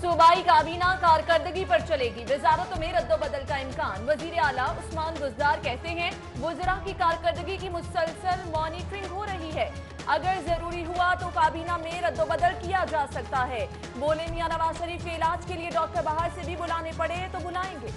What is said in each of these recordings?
सूबाई काबीना कारकर्दगी पर चलेगी, वजारतों में रद्दोबदल का इम्कान। वजीर आला उस्मान बुज़दार कहते हैं वज़रा की कारकर्दगी की मुसलसल मॉनिटरिंग हो रही है, अगर जरूरी हुआ तो काबीना में रद्दोबदल किया जा सकता है। बोले मियां नवाज शरीफ के इलाज के लिए डॉक्टर बाहर से भी बुलाने पड़े तो बुलाएंगे।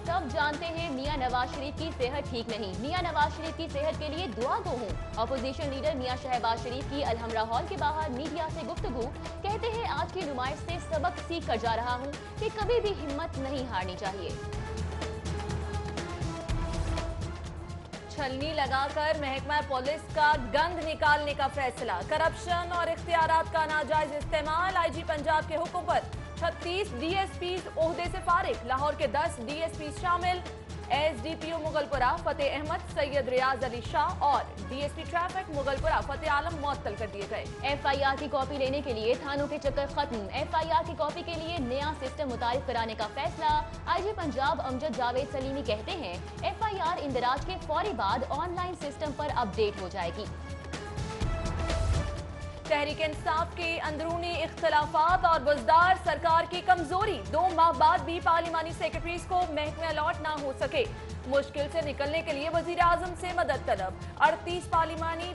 सब जानते हैं मियां नवाज शरीफ की सेहत ठीक नहीं, मियां नवाज शरीफ की सेहत के लिए दुआ गो हूँ। अपोजिशन लीडर मियां शहबाज शरीफ की अलहमरा हॉल के बाहर मीडिया से गुफ्तगू, कहते हैं आज की नुमाइश से सबक सीख कर जा रहा हूँ कि कभी भी हिम्मत नहीं हारनी चाहिए। छलनी लगाकर महकमा पुलिस का गंद निकालने का फैसला। करप्शन और इख्तियारात का नाजायज इस्तेमाल, आईजी पंजाब के हुक्म पर 36 डीएसपी ओहदे से फारिग, लाहौर के 10 डीएसपी शामिल। एसडीपीओ मुगलपुरा फतेह अहमद, सैयद रियाज अली शाह और डीएसपी ट्रैफिक मुगलपुरा फतेह आलम मुअत्तल कर दिए गए। एफआईआर की कॉपी लेने के लिए थानों के चक्कर खत्म, एफआईआर की कॉपी के लिए नया सिस्टम मुतारिफ कराने का फैसला। आईजी पंजाब अमजद जावेद सलीमी कहते हैं एफआईआर इंदराज के फौरी बाद ऑनलाइन सिस्टम पर अपडेट हो जाएगी। तहरीक इंसाफ के अंदरूनी इख्तलाफात और बुज़दार सरकार की कमजोरी, 2 माह बाद भी पार्लिमानी सेक्रेटरीज को महकमे अलॉट ना हो सके, मुश्किल से निकलने के लिए वजीर आजम से मदद तलब। 38 पार्लिमानी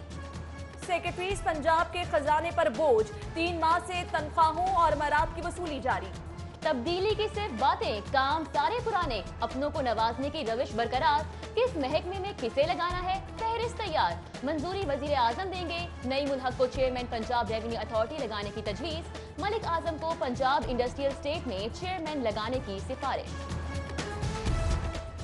सेक्रेटरीज पंजाब के खजाने पर बोझ, 3 माह से तनख्वाहों और मराद की वसूली जारी। तब्दीली की सिर्फ बातें, काम सारे पुराने, अपनों को नवाजने की रविश बरकरार, किस महकमे में किसे लगाना है फहरिस्त तैयार, मंजूरी वजीर आजम देंगे, नईमुल हक को चेयरमैन पंजाब रेवेन्यू अथॉरिटी लगाने की तजवीज, मलिक आजम को पंजाब इंडस्ट्रियल स्टेट में चेयरमैन लगाने की सिफारिश।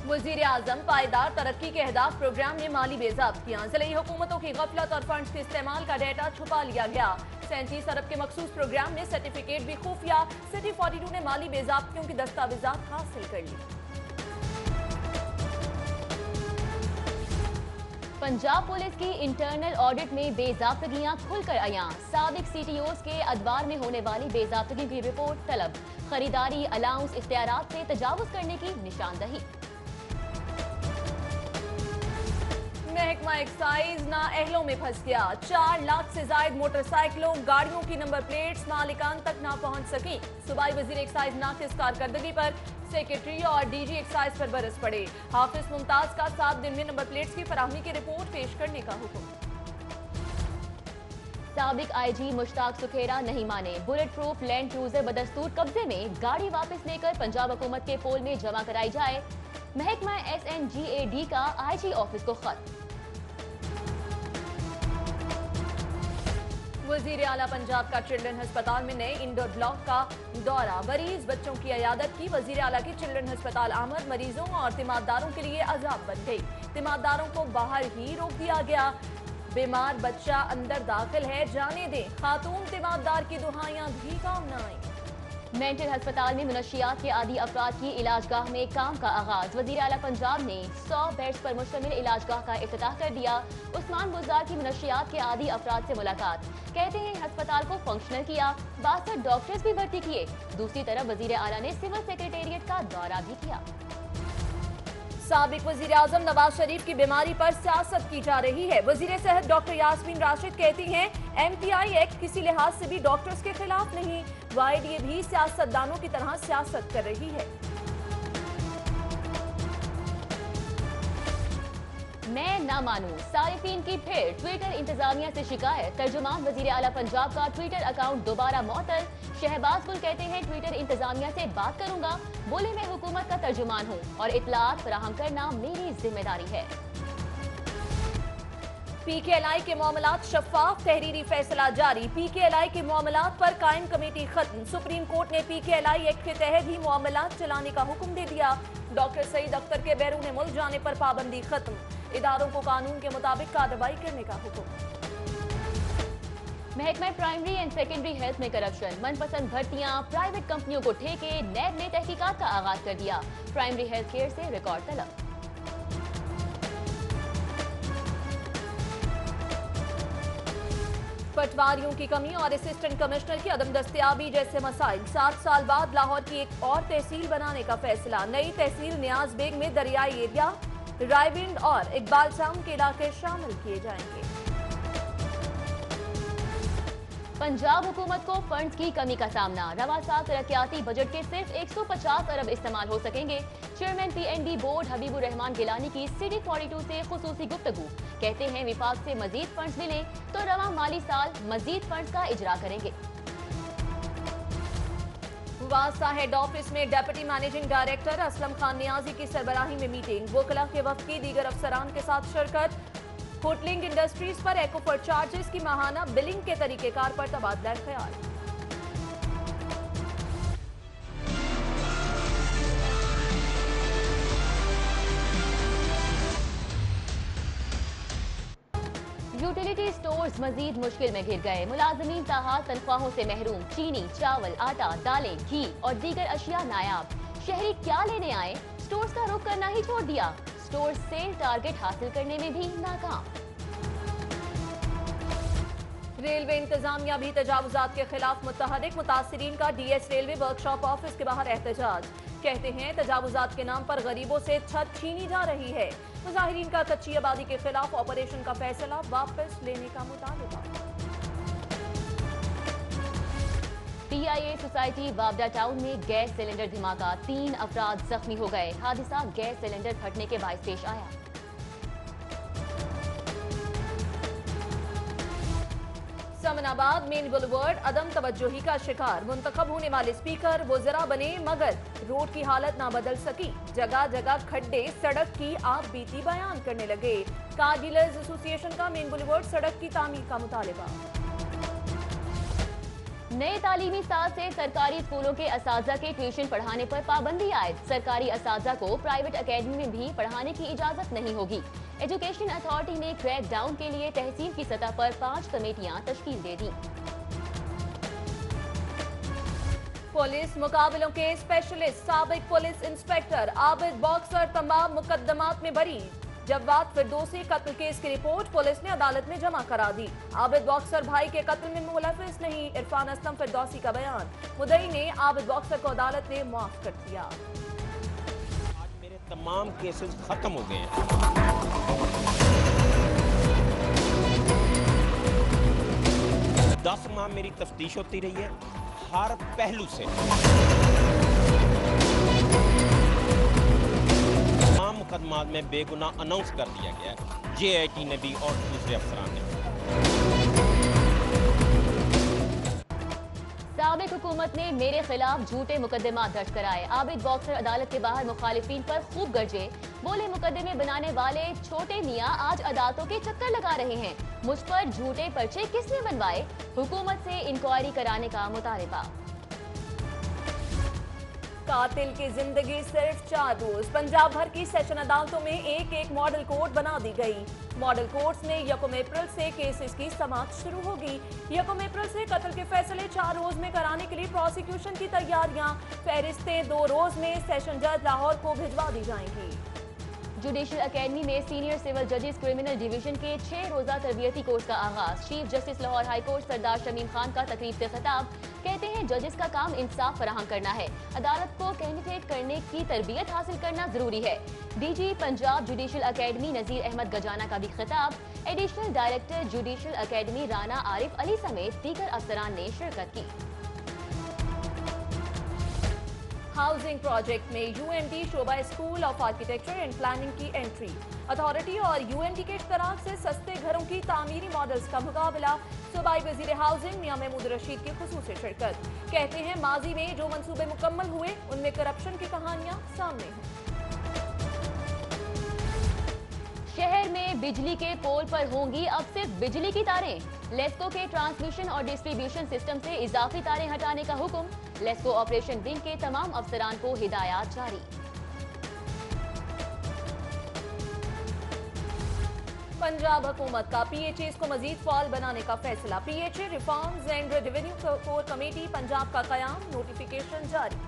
वजीर आजम पायदार तरक्की के अहदाफ प्रोग्राम में माली बेज़ाब्तियां, ज़िली हुकूमतों की गफलत और फंड्स के इस्तेमाल का डेटा छुपा लिया गया। 37 अरब के मखसूस प्रोग्राम में सर्टिफिकेट भी खुफिया, सिटी 42 ने माली बेज़ाब्तियों की दस्तावेजात हासिल कर ली। पंजाब पुलिस की इंटरनल ऑडिट में बेज़ाब्तगियां खुलकर आया, साबिक सीटीओज के अदवार में होने वाली बेज़ाब्तगी की रिपोर्ट तलब, खरीदारी अलाउंस इख्तियारात से तजावुज करने की निशानदही। महकमा एक्साइज नाअहलों में फंस गया, 4 लाख से जायद मोटरसाइकिलों गाड़ियों की नंबर प्लेट्स मालिकान तक ना पहुंच सकी। सूबाई वजीर एक्साइज नाकिस कारकर्दगी पर सेक्रेटरी और डीजी एक्साइज पर बरस पड़े। हाफिज मुमताज का 7 दिन में नंबर प्लेट्स की फराहमी की रिपोर्ट पेश करने का हुक्म। साबिक आईजी मुश्ताक सुखेरा नहीं माने, बुलेट प्रूफ लैंड क्रूजर बदस्तूर कब्जे में, गाड़ी वापस लेकर पंजाब हुकूमत के पोल में जमा कराई जाए। महकमा SNGAD का आईजी ऑफिस को खत। वजीर आला पंजाब का चिल्ड्रन अस्पताल में नए इंडोर ब्लॉक का दौरा, मरीज बच्चों की अयादत की। वजीर आला की चिल्ड्रन अस्पताल आमद मरीजों और तिमारदारों के लिए अजाब बन गई, तिमारदारों को बाहर ही रोक दिया गया। बीमार बच्चा अंदर दाखिल है, जाने दें, खातून तिमारदार की दुहाइयां भी काम न आई। मेंटल अस्पताल में मुनशियात के आदी अफराद की इलाजगाह में काम का आगाज, वजीर आला पंजाब ने 100 बेड्स पर मुश्तमिल इलाजगाह का इफ्तिताह कर दिया। उस्मान बुज़दार की मुनशियात के आदी अफराद से मुलाकात, कहते हैं अस्पताल को फंक्शनल किया, 62 डॉक्टर्स भी भर्ती किए। दूसरी तरफ वजीर आला ने सिविल सेक्रेटेरिएट का दौरा भी किया। साबिक वजीर आजम नवाज शरीफ की बीमारी पर सियासत की जा रही है। वजीर सेहत डॉक्टर यास्मीन राशिद कहती हैं MTI एक्ट किसी लिहाज से भी डॉक्टर्स के खिलाफ नहीं, YDA भी सियासतदानों की तरह सियासत कर रही है। मैं ना मानूं, सारिफीन की फिर ट्विटर इंतजामिया से शिकायत, तर्जुमान वजीर आला पंजाब का ट्विटर अकाउंट दोबारा मुअत्तल। शहबाज गुल कहते हैं ट्विटर इंतजामिया से बात करूंगा, बोले मैं हुकूमत का तर्जुमान हूं और इत्तलात फराहम करना मेरी जिम्मेदारी है। PKLI के मामलात शफाफ, तहरीरी फैसला जारी। PKLI के मामलात पर कायम कमेटी खत्म, सुप्रीम कोर्ट ने PKLI एक्ट के तहत ही मामलात चलाने का हुक्म दे दिया। डॉक्टर सईद अख्तर के बैरून मुल्क जाने पर पाबंदी खत्म, इदारों को कानून के मुताबिक कार्रवाई करने का हुक्म। महकमा प्राइमरी एंड सेकेंडरी हेल्थ में करप्शन, मनपसंद भर्तियां, प्राइवेट कंपनियों को ठेके, नैब ने तहकीकात का आगाज कर दिया। प्राइमरी हेल्थ केयर से रिकॉर्ड तलब। पटवारियों की कमी और असिस्टेंट कमिश्नर की अदम दस्तयाबी जैसे मसाइल, 7 साल बाद लाहौर की एक और तहसील बनाने का फैसला। नई तहसील नियाज बेग में दरियाई एरिया, रायविंड और इकबाल साउंड के इलाके शामिल किए जाएंगे। पंजाब हुकूमत को फंड्स की कमी का सामना। रवा साल तरक्याती बजट के सिर्फ 150 अरब इस्तेमाल हो सकेंगे। Chairman PNB board Habibur Rahman Gilani की सिटी 42 से खुसूसी गुफ्तगू। कहते हैं विफाक से मजीद फंड्स मिले तो रवा माली साल मजीद फंड्स का इजरा करेंगे। वास्ता हेड ऑफिस में deputy managing director Aslam Khan Niazi की सरबराही में मीटिंग। वकला के वफ्द की दीगर अफसरान के साथ शिरकत। होटलिंग इंडस्ट्रीज पर एकोफर चार्जेस की माहाना बिलिंग के तरीकेकार पर तबादला ख्याल। यूटिलिटी स्टोर्स मजीद मुश्किल में घिर गए। मुलाजमीन ताहाल तनख्वाहों से महरूम। चीनी, चावल, आटा, दालें, घी और दीगर अशिया नायाब। शहरी क्या लेने आए, स्टोर्स का रुख करना ही छोड़ दिया। स्टोर सेल टारगेट हासिल करने में भी नाकाम। रेलवे इंतजामिया भी तजावुजात के खिलाफ मुतहरिक। मुतासिरीन का DS रेलवे वर्कशॉप ऑफिस के बाहर एहतजाज। कहते हैं तजावुजात के नाम पर गरीबों से छत छीनी जा रही है। मुजाहिरीन का कच्ची आबादी के खिलाफ ऑपरेशन का फैसला वापस लेने का मुतालबा। PIA सोसाइटी वावडा टाउन में गैस सिलेंडर धमाका। 3 अफराद जख्मी हो गए। हादसा गैस सिलेंडर फटने के बायस पेश आया। समनाबाद मेन बुलवर्ड अदम तवज्जोही का शिकार। मुंतखब होने वाले स्पीकर वज़रा बने मगर रोड की हालत ना बदल सकी। जगह जगह खड्डे, सड़क की आप बीती बयान करने लगे। कार डीलर्स एसोसिएशन का मेन बुलवर्ड सड़क की तामीर का मुतालिबा। नए तालीमी साल से सरकारी स्कूलों के असातिज़ा के ट्यूशन पढ़ाने पर पाबंदी आयद। सरकारी असातिज़ा को प्राइवेट अकेडमी में भी पढ़ाने की इजाजत नहीं होगी। एजुकेशन अथॉरिटी ने क्रैक डाउन के लिए तहसील की सतह पर 5 कमेटियां तश्कील दे दी। पुलिस मुकाबलों के स्पेशलिस्ट साबिक पुलिस इंस्पेक्टर आबिद बॉक्सर तमाम मुकदमात में बरी। जवाद फिरदौसी कत्ल केस की रिपोर्ट पुलिस ने अदालत में जमा करा दी। आबिद बॉक्सर भाई के कत्ल में मुलविस नहीं, इरफान असलम फिरदौसी का बयान। मुद्दई ने आबिद बॉक्सर को अदालत ने माफ कर दिया। आज मेरे तमाम केसेस खत्म हो गए हैं। 10 माह मेरी तफ्तीश होती रही है हर पहलू से। तमाम मुकदमात में बेगुनाह अनाउंस कर दिया गया है। JIT ने भी और दूसरे अफसरान ने। साबिक हुकूमत ने मेरे खिलाफ झूठे मुकदमा दर्ज कराए। आबिद बॉक्सर अदालत के बाहर मुखालिफिन पर खूब गरजे। बोले मुकदमे बनाने वाले छोटे मियाँ आज अदालतों के चक्कर लगा रहे हैं। मुझ पर झूठे पर्चे किसने बनवाए, हुकूमत से इंक्वायरी कराने का मुतालिबा। कातिल की जिंदगी सिर्फ 4 रोज। पंजाब भर की सेशन अदालतों में एक मॉडल कोर्ट बना दी गई। मॉडल कोर्ट्स में 1 अप्रैल से केसेस की समाअत शुरू होगी। 1 अप्रैल से कत्ल के फैसले 4 रोज में कराने के लिए प्रोसिक्यूशन की तैयारियां। फहरिस्तें 2 रोज में सेशन जज लाहौर को भिजवा दी जाएंगी। जुडिशल अकेडमी में सीनियर सिविल जजेस क्रिमिनल डिवीजन के 6 रोजा तरबियती कोर्स का आगाज। Chief justice Lahore high court Sardar Shamim Khan का तकरीब से खिताब। कहते हैं जजेस का काम इंसाफ फराहम करना है, अदालत को कैंडिडेट करने की तरबियत हासिल करना जरूरी है। DG Punjab judicial academy Nazir Ahmad Ghazana का भी खिताब। Additional director judicial academy Rana Arif Ali समेत दीगर अफसरान ने शिरकत की। हाउसिंग प्रोजेक्ट में UMT शोबा school of architecture and planning की एंट्री। अथॉरिटी और UMT के इश्तराक से सस्ते घरों की तामीरी मॉडल्स का मुकाबला। सूबाई वजीर हाउसिंग मियां महमूद रशीद की खुसूसी शिरकत। कहते हैं माजी में जो मंसूबे मुकम्मल हुए उनमें करप्शन की कहानियां सामने हैं। शहर में बिजली के पोल पर होंगी अब सिर्फ बिजली की तारें। लेस्को के ट्रांसमिशन और डिस्ट्रीब्यूशन सिस्टम से इजाफी तारें हटाने का हुक्म। लेस्को ऑपरेशन विंग के तमाम अफसरान को हिदायत जारी। पंजाब हुकूमत का PHAs को मजीद फाल बनाने का फैसला। PHA reforms and revenue core committee Punjab का कयाम, नोटिफिकेशन जारी।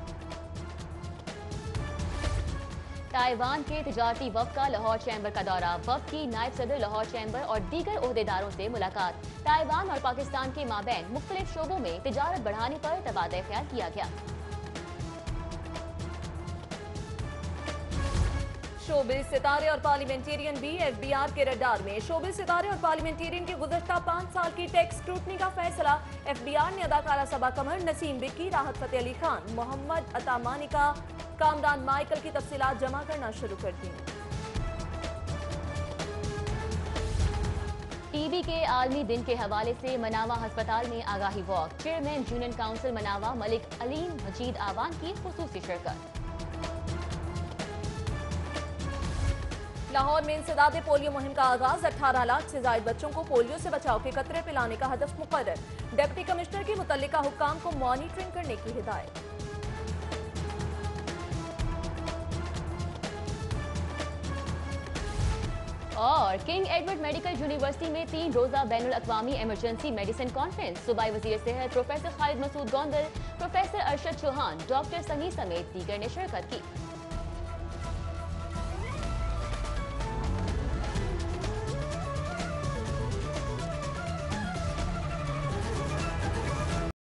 ताइवान के तिजारती वफ्द का लाहौर चैम्बर का दौरा। वफ्द की नायब सदर लाहौर चैम्बर और दीगर ओहदेदारों से मुलाकात। ताइवान और पाकिस्तान के माबैन मुख्तलिफ शोबों में तिजारत बढ़ाने पर तबादला ख्याल किया गया। शोबिज सितारे और पार्लियामेंटेरियन भी एफबीआर के रडार में। शोबिज सितारे और पार्लियामेंटेरियन की गुज़श्ता 5 साल की टैक्स स्क्रूटनी का फैसला। एफबीआर ने अदाकारा सबा कमर, नसीम विक्की, राहत फतेह अली खान, मोहम्मद अता मानिका, कामरान माइकल की तफसीलात जमा करना शुरू कर दी। टीबी के आलमी दिन के हवाले से मनावा अस्पताल में आगाही वॉक। चेयरमैन यूनियन काउंसिल मनावा मलिक अलीम मजीद आवान की खुसूसी शिरकत। लाहौर में इंसदाद पोलियो मुहिम का आगाज। 18 लाख से ज्यादा बच्चों को पोलियो से बचाव के कतरे पिलाने का हदफ मुकर्रर। डिप्टी कमिश्नर की मुतल्लिका हुक्काम को मॉनिटरिंग करने की हिदायत। और किंग एडवर्ड मेडिकल यूनिवर्सिटी में 3 रोजा बैनुल अक़वामी इमरजेंसी मेडिसिन कॉन्फ्रेंस। सूबाई वज़ीर सेहत professor Khalid Masood Gondal, professor Arshad Chauhan, doctor Sunny समेत दीगर ने शिरकत की।